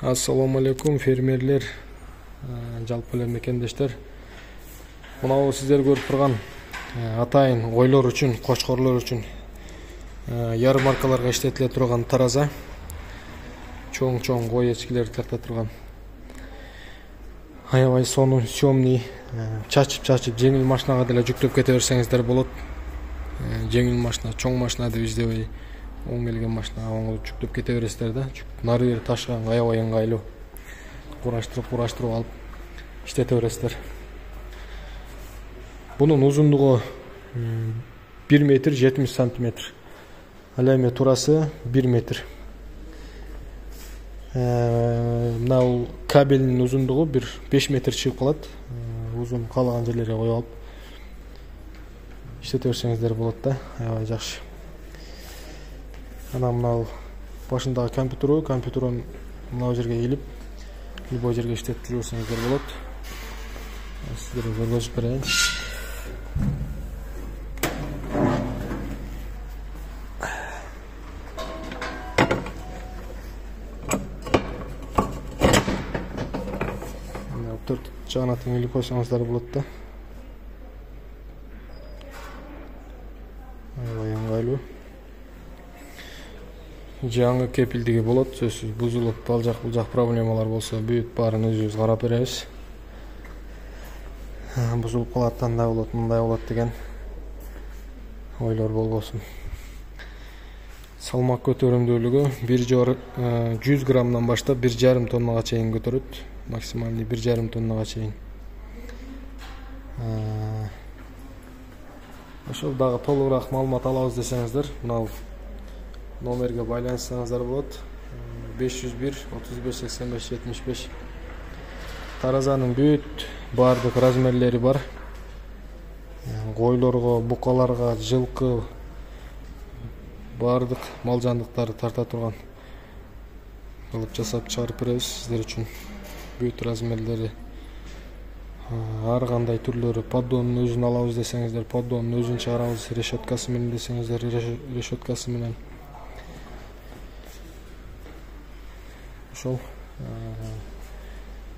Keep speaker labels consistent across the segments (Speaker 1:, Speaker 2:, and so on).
Speaker 1: Assalamu alaikum фермерлер, жалпы эле мекендештер. Мынау сиздер көрүп турган атайын койлор үчүн, кочкорлор үчүн ярмаркаларга иштетиле турган тараза. Чоң кой эчкилерди тарта турган. Аябай сонун, сөмний, чачып жеңил машинага деле жүктөп кете берсеңиздер болот. Жеңил машина, чоң машина деп издебей, оң келген машинага оңой жүктөп кете бересиздер да. Нары бери ташыганга аябай ыңгайлуу. Кураштырып алып иштете бересиздер. Бунун узундугу 1 метр 70 сантиметр. Ал эми турасы 1 метр. Мынау кабелдин узундугу 5 метр чыгып калат. Узун каалаган жерлерге коюп алып иштете берсеңиздер болот да. Аябай жакшы. Ана мынау башындагы компьютерон мынау жерге ийилип, любой жерге иштетип берсеңиздер болот. Сиздерге көрсөтүп берейин. Төрт жагына теңелип койсоңуздар болот да. Аябай ыңгайлуу. Жаңы кепилдиги болот, сөзсүз бузулуп, балжак проблемалар болсо бүт баарын өзүбүз карап беребиз. Бузулуп калат, андай болот, мындай болот деген ойлор болбосун. Салмак көтөрүмдүүлүгү 100 граммдан баштап 1,5 тоннага чейин көтөрөт. Максималдуу 1,5 тоннага чейин. Ошол дагы толугураак маалымат алабыз десеңиздер, мынау номерге байланышсаңыздар болот. 501 35 85 75. Таразанын бүт бардык размерлери бар. Койлорго, букаларга, жылкы бардык мал жандыктарды тарта турган кылып жасап чыгарып беребиз сиздер үчүн. Бүт размерлери, ар кандай түрлөрү, поддонун өзүн алабыз десеңиздер, поддонун өзүн чыгарабыз, решеткасы менен десеңиздер, решеткасы менен. Ошол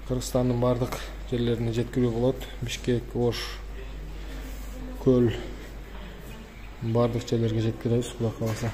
Speaker 1: Кыргызстандын бардык жерлерине жеткирүү болот. Бишкек, Ош, Көл бардык жерлерге жеткиребиз, Кудай кааласа.